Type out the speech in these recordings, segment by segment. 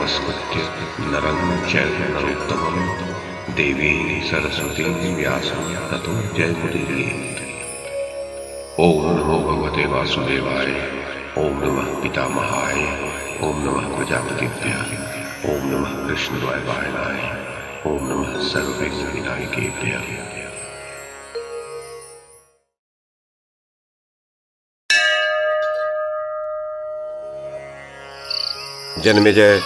नमस्कृत्य नरं चैव नरोत्तमं देवीं सरस्वतीं व्यासं ततो जयमुदीरयेत्। ओम नमो भगवते वासुदेवाय। ओम नमः पितामहाय। ओम नमः प्रजापतिभ्यः। ओम नमः कृष्णद्वैपायनाय। ओम नमः सर्वविघ्नविनायकेभ्यः। जन्मेजय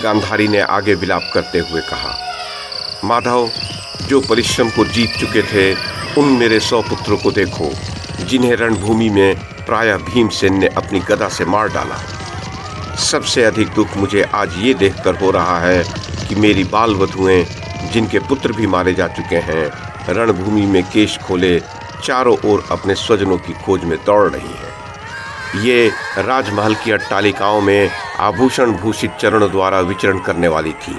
गांधारी ने आगे विलाप करते हुए कहा, माधव, जो परिश्रम को जीत चुके थे उन मेरे 100 पुत्रों को देखो, जिन्हें रणभूमि में प्रायः भीमसेन ने अपनी गदा से मार डाला। सबसे अधिक दुख मुझे आज ये देखकर हो रहा है कि मेरी बाल वधुएं, जिनके पुत्र भी मारे जा चुके हैं, रणभूमि में केश खोले चारों ओर अपने स्वजनों की खोज में दौड़ रही हैं। ये राजमहल की अट्टालिकाओं में आभूषण भूषित चरणों द्वारा विचरण करने वाली थी,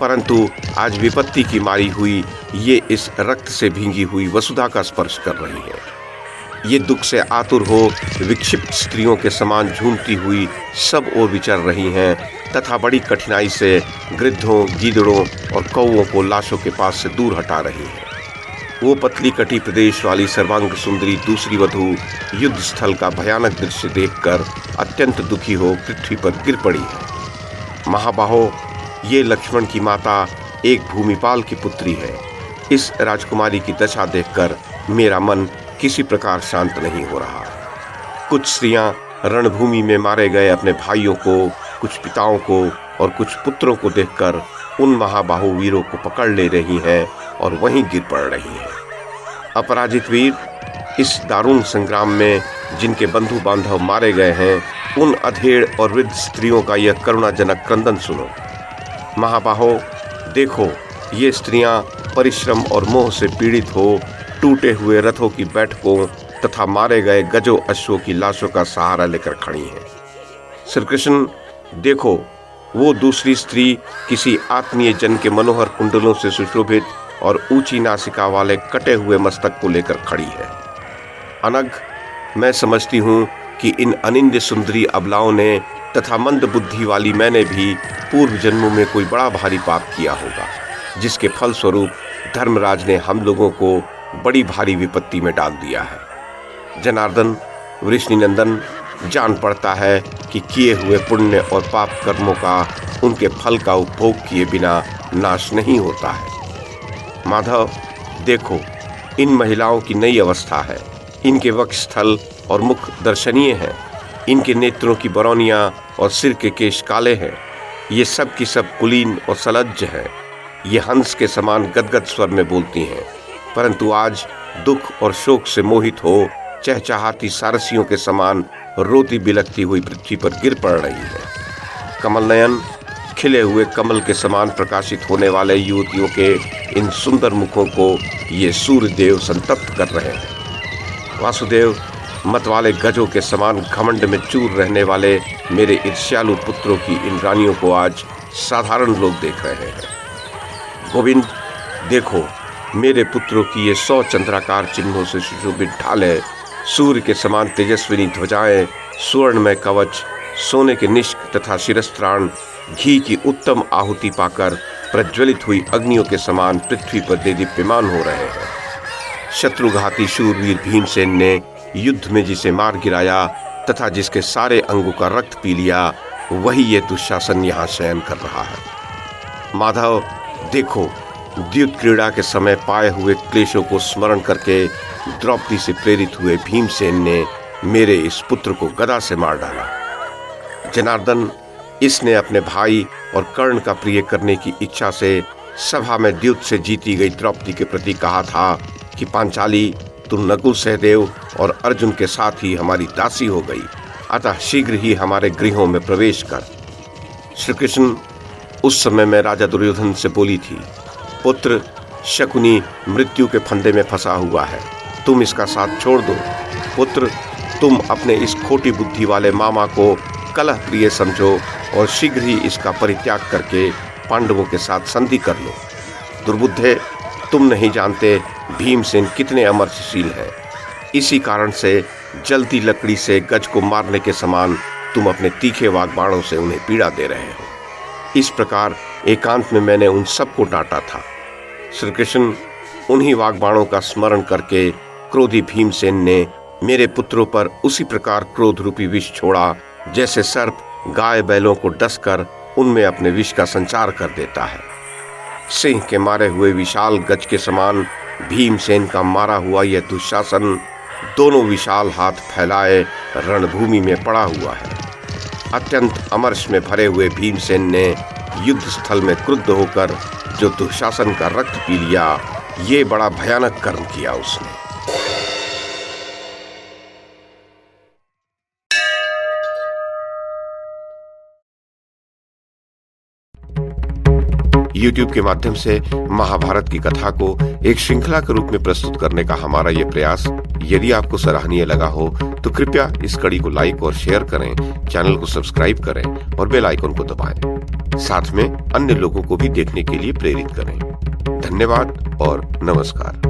परंतु आज विपत्ति की मारी हुई ये इस रक्त से भींगी हुई वसुधा का स्पर्श कर रही है। ये दुख से आतुर हो विक्षिप्त स्त्रियों के समान झूमती हुई सब ओर विचर रही हैं तथा बड़ी कठिनाई से गृद्धों, गीदड़ों और कौवों को लाशों के पास से दूर हटा रही हैं। वो पतली कटी प्रदेश वाली सर्वांग सुंदरी दूसरी वधु युद्ध स्थल का भयानक दृश्य देखकर अत्यंत दुखी हो पृथ्वी पर गिर पड़ी है। महाबाहो, ये लक्ष्मण की माता एक भूमिपाल की पुत्री है। इस राजकुमारी की दशा देखकर मेरा मन किसी प्रकार शांत नहीं हो रहा। कुछ स्त्रियां रणभूमि में मारे गए अपने भाइयों को, कुछ पिताओं को और कुछ पुत्रों को देखकर उन महाबाहु वीरों को पकड़ ले रही हैं और वहीं गिर पड़ रही हैं। अपराजित वीर, इस दारुण संग्राम में जिनके बंधु बांधव मारे गए हैं, उन अधेड़ और वृद्ध स्त्रियों का यह करुणाजनक क्रंदन सुनो। महाबाहो, देखो, ये स्त्रियां परिश्रम और मोह से पीड़ित हो टूटे हुए रथों की बैठकों तथा मारे गए गजों अश्वों की लाशों का सहारा लेकर खड़ी हैं। श्री कृष्ण, देखो, वो दूसरी स्त्री किसी आत्मीय जन के मनोहर कुंडलों से सुशोभित और ऊंची नासिका वाले कटे हुए मस्तक को लेकर खड़ी है। अनग, मैं समझती हूँ कि इन अनिंद्य सुंदरी अबलाओं ने तथा मंद बुद्धि वाली मैंने भी पूर्व जन्मों में कोई बड़ा भारी पाप किया होगा, जिसके फलस्वरूप धर्मराज ने हम लोगों को बड़ी भारी विपत्ति में डाल दिया है। जनार्दन, वृष्णिनंदन, जान पड़ता है कि किए हुए पुण्य और पाप कर्मों का उनके फल का उपभोग किए बिना नाश नहीं होता है। माधव, देखो, इन महिलाओं की नई अवस्था है। इनके वक्षस्थल और मुख दर्शनीय हैं। इनके नेत्रों की बरौनियां और सिर के केश काले हैं। ये सब की सब कुलीन और सलज्ज हैं। ये हंस के समान गदगद स्वर में बोलती हैं, परंतु आज दुख और शोक से मोहित हो चहचहाती सारसियों के समान रोती बिलखती हुई पृथ्वी पर गिर पड़ रही है। कमल नयन, खिले हुए कमल के समान प्रकाशित होने वाले युवतियों के इन सुंदर मुखों को ये सूर्य देव संतप्त कर रहे हैं। वासुदेव, मत वाले गजों के समान घमंड में चूर रहने वाले मेरे ईर्ष्यालु पुत्रों की इन रानियों को आज साधारण लोग देख रहे हैं। गोविंद, देखो, मेरे पुत्रों की ये 100 चंद्राकार चिन्हों से सुशोभित ढालें, सूर्य के समान तेजस्विनी ध्वजाएं, सुवर्णमय कवच, सोने के निष्क तथा शिरस्त्राण, घी की उत्तम आहुति पाकर प्रज्वलित हुई अग्नियों के समान पृथ्वी पर देदीप्यमान हो रहे हैं। शत्रुघाती शूरवीर भीमसेन ने युद्ध में जिसे मार गिराया तथा जिसके सारे अंगों का रक्त पी लिया, वही ये दुशासन यहाँ शयन कर रहा है। माधव, देखो, द्युत क्रीड़ा के समय पाए हुए क्लेशों को स्मरण करके द्रौपदी से प्रेरित हुए भीमसेन ने मेरे इस पुत्र को गदा से मार डाला। जनार्दन, इसने अपने भाई और कर्ण का प्रिय करने की इच्छा से सभा में द्युत से जीती गई द्रौपदी के प्रति कहा था कि पांचाली, तुम नकुल, सहदेव और अर्जुन के साथ ही हमारी दासी हो गई, अतः शीघ्र ही हमारे गृहों में प्रवेश कर। श्री कृष्ण, उस समय मैं राजा दुर्योधन से बोली थी, पुत्र, शकुनी मृत्यु के फंदे में फंसा हुआ है, तुम इसका साथ छोड़ दो। पुत्र, तुम अपने इस खोटी बुद्धि वाले मामा को कलह प्रिय समझो और शीघ्र ही इसका परित्याग करके पांडवों के साथ संधि कर लो। दुर्बुद्धे, तुम नहीं जानते भीमसेन कितने अमरशील हैं। इसी कारण से जलती लकड़ी से गज को मारने के समान तुम अपने तीखे वाग्बाणों से उन्हें पीड़ा दे रहे हो। इस प्रकार एकांत में मैंने उन सबको डांटा था। श्री कृष्ण उन्हीं वाग्बाणों का स्मरण करके क्रोधी भीमसेन ने मेरे पुत्रों पर उसी प्रकार क्रोध रूपी विष छोड़ा जैसे सर्प गाय बैलों को डसकर उनमें अपने विष का संचार कर देता है। सिंह के मारे हुए विशाल गज के समान भीमसेन का मारा हुआ यह दुशासन दोनों विशाल हाथ फैलाए रणभूमि में पड़ा हुआ है। अत्यंत अमर्ष में भरे हुए भीमसेन ने युद्ध स्थल में क्रुद्ध होकर जो दुशासन का रक्त पी लिया, ये बड़ा भयानक कर्म किया उसने। YouTube के माध्यम से महाभारत की कथा को एक श्रृंखला के रूप में प्रस्तुत करने का हमारा ये प्रयास यदि आपको सराहनीय लगा हो तो कृपया इस कड़ी को लाइक और शेयर करें, चैनल को सब्सक्राइब करें और बेल आइकन को दबाएं। साथ में अन्य लोगों को भी देखने के लिए प्रेरित करें। धन्यवाद और नमस्कार।